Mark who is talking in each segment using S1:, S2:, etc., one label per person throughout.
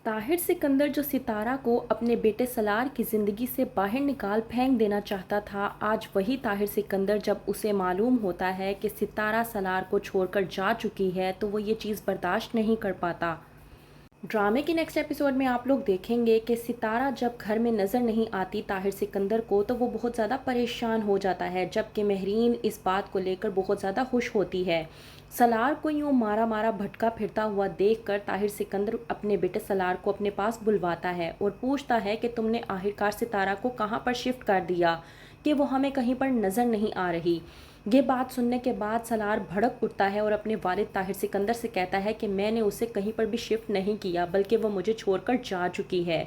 S1: طاہر سکندر جو ستارہ کو اپنے بیٹے سالار کی زندگی سے باہر نکال پھینک دینا چاہتا تھا، آج وہی طاہر سکندر جب اسے معلوم ہوتا ہے کہ ستارہ سالار کو چھوڑ کر جا چکی ہے تو وہ یہ چیز برداشت نہیں کر پاتا۔ ڈرامے کے نیکسٹ ایپیسوڈ میں آپ لوگ دیکھیں گے کہ ستارہ جب گھر میں نظر نہیں آتی طاہر سکندر کو تو وہ بہت زیادہ پریشان ہو جاتا ہے، جبکہ مہرین اس بات کو لے کر بہت زیادہ خوش ہوتی ہے۔ سالار کو یوں مارا مارا بھٹکا پھرتا ہوا دیکھ کر طاہر سکندر اپنے بیٹے سالار کو اپنے پاس بلواتا ہے اور پوچھتا ہے کہ تم نے آخرکار ستارہ کو کہاں پر شفٹ کر دیا کہ وہ ہمیں کہیں پر نظر نہیں آ رہی۔ یہ بات سننے کے بعد سالار بھڑک اٹھتا ہے اور اپنے والد طاہر سکندر سے کہتا ہے کہ میں نے اسے کہیں پر بھی شفٹ نہیں کیا بلکہ وہ مجھے چھوڑ کر جا چکی ہے۔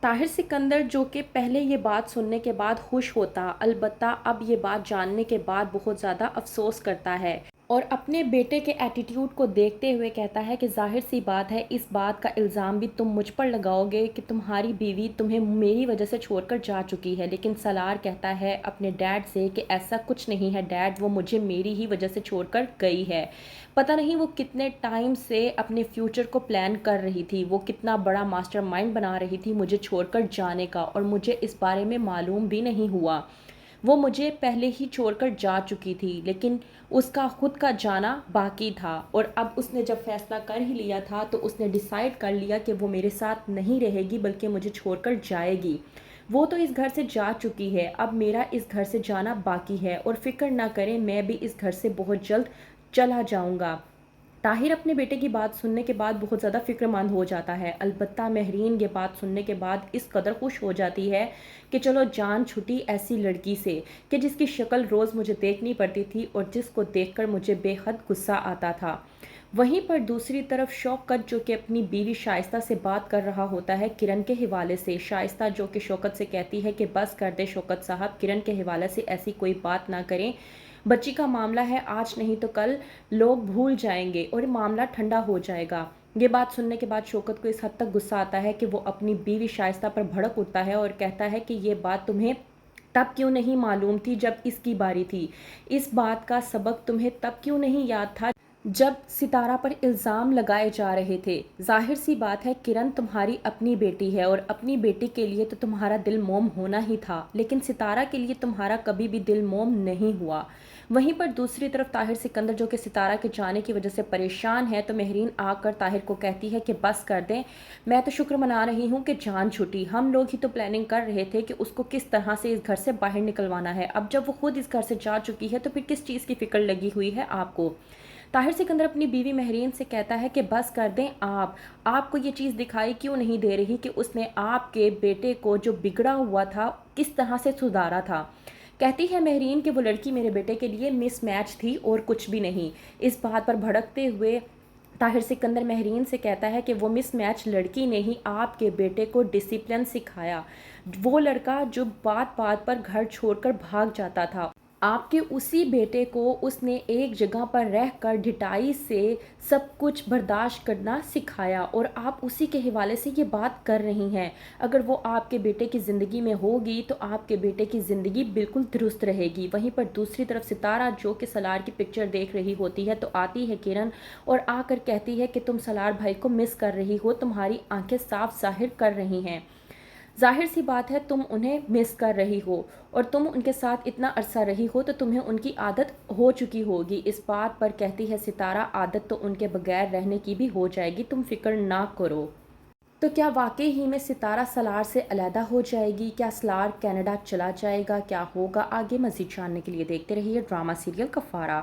S1: طاہر سکندر جو کہ پہلے یہ بات سننے کے بعد خوش ہوتا، البتہ اب یہ بات جاننے کے بعد بہت زیادہ افسوس کرتا ہے اور اپنے بیٹے کے ایٹیٹیوڈ کو دیکھتے ہوئے کہتا ہے کہ ظاہر سی بات ہے اس بات کا الزام بھی تم مجھ پر لگاؤ گے کہ تمہاری بیوی تمہیں میری وجہ سے چھوڑ کر جا چکی ہے، لیکن سالار کہتا ہے اپنے ڈیڈ سے کہ ایسا کچھ نہیں ہے ڈیڈ، وہ مجھے میری ہی وجہ سے چھوڑ کر گئی ہے۔ پتہ نہیں وہ کتنے ٹائم سے اپنے فیوچر کو پلان کر رہی تھی، وہ کتنا بڑا ماسٹر مائنڈ بنا رہی تھی مجھے چھوڑ کر جانے کا، اور مجھے اس بارے میں معلوم بھی نہیں ہوا۔ وہ مجھے پہلے ہی چھوڑ کر جا چکی تھی، لیکن اس کا خود کا جانا باقی تھا، اور اب اس نے جب فیصلہ کر ہی لیا تھا تو اس نے ڈیسائیڈ کر لیا کہ وہ میرے ساتھ نہیں رہے گی بلکہ مجھے چھوڑ کر جائے گی۔ وہ تو اس گھر سے جا چکی ہے، اب میرا اس گھر سے جانا باقی ہے، اور فکر نہ کریں میں بھی اس گھر سے بہت جلد چلا جاؤں گا۔ طاہر اپنے بیٹے کی بات سننے کے بعد بہت زیادہ فکر مند ہو جاتا ہے، البتہ مہرین یہ بات سننے کے بعد اس قدر خوش ہو جاتی ہے کہ چلو جان چھٹی ایسی لڑکی سے کہ جس کی شکل روز مجھے دیکھنی پڑتی تھی اور جس کو دیکھ کر مجھے بے حد غصہ آتا تھا۔ وہیں پر دوسری طرف شوکت جو کہ اپنی بیوی شائستہ سے بات کر رہا ہوتا ہے کرن کے حوالے سے، شائستہ جو کہ شوکت سے کہتی ہے کہ بس کر دے شوکت صاحب، کرن کے حوالے سے ایسی کوئی بات نہ کریں، بچی کا معاملہ ہے، آج نہیں تو کل لوگ بھول جائیں گے اور معاملہ ٹھنڈا ہو جائے گا۔ یہ بات سننے کے بعد شوکت کو اس حد تک غصہ آتا ہے کہ وہ اپنی بیوی شائستہ پر بھڑک اٹھتا ہے اور کہتا ہے کہ یہ بات تمہیں تب کیوں نہیں معلوم تھی جب اس کی باری تھی؟ اس بات کا سبق تمہیں تب کیوں نہیں یاد تھا جب ستارہ پر الزام لگائے جا رہے تھے؟ ظاہر سی بات ہے کرن تمہاری اپنی بیٹی ہے اور اپنی بیٹی کے لیے تو تمہارا دل موم ہونا ہی تھا، لیکن ستارہ کے لیے تمہارا کبھی بھی دل موم نہیں ہوا۔ وہیں پر دوسری طرف طاہر سکندر جو کہ ستارہ کے جانے کی وجہ سے پریشان ہے تو مہرین آ کر طاہر کو کہتی ہے کہ بس کر دیں، میں تو شکر منا رہی ہوں کہ جان چھٹی، ہم لوگ ہی تو پلاننگ کر رہے تھے کہ اس کو کس طرح سے اس گھر سے باہر نکلوانا ہے، اب جب وہ خود اس گھر سے جا چکی ہے تو پھر کس چیز کی فکر لگی ہوئی ہے آپ کو؟ طاہر سکندر اپنی بیوی مہرین سے کہتا ہے کہ بس کر دیں، آپ کو یہ چیز دکھائی کیوں نہیں دے رہی کہ اس نے آپ کے بیٹے کو جو بگڑا ہوا تھا کس طرح سے سدھارا تھا؟ کہتی ہے مہرین کہ وہ لڑکی میرے بیٹے کے لیے مس میچ تھی اور کچھ بھی نہیں۔ اس بات پر بھڑکتے ہوئے طاہر سکندر مہرین سے کہتا ہے کہ وہ مس میچ لڑکی نے ہی آپ کے بیٹے کو ڈسپلن سکھایا، وہ لڑکا جو بات بات پر گھر چھوڑ کر بھاگ جاتا تھا، آپ کے اسی بیٹے کو اس نے ایک جگہ پر رہ کر ڈھٹائی سے سب کچھ برداشت کرنا سکھایا، اور آپ اسی کے حوالے سے یہ بات کر رہی ہیں۔ اگر وہ آپ کے بیٹے کی زندگی میں ہوگی تو آپ کے بیٹے کی زندگی بالکل درست رہے گی۔ وہیں پر دوسری طرف ستارہ جو کہ سالار کی پکچر دیکھ رہی ہوتی ہے تو آتی ہے کرن اور آ کر کہتی ہے کہ تم سالار بھائی کو مس کر رہی ہو، تمہاری آنکھیں صاف ظاہر کر رہی ہیں، ظاہر سی بات ہے تم انہیں مس کر رہی ہو اور تم ان کے ساتھ اتنا عرصہ رہی ہو تو تمہیں ان کی عادت ہو چکی ہوگی۔ اس بات پر کہتی ہے ستارہ عادت تو ان کے بغیر رہنے کی بھی ہو جائے گی، تم فکر نہ کرو۔ تو کیا واقعی ہی میں ستارہ سالار سے علیحدہ ہو جائے گی؟ کیا سالار کینیڈا چلا جائے گا؟ کیا ہوگا آگے؟ مزید جاننے کے لیے دیکھتے رہیے ڈرامہ سیریل کفارہ۔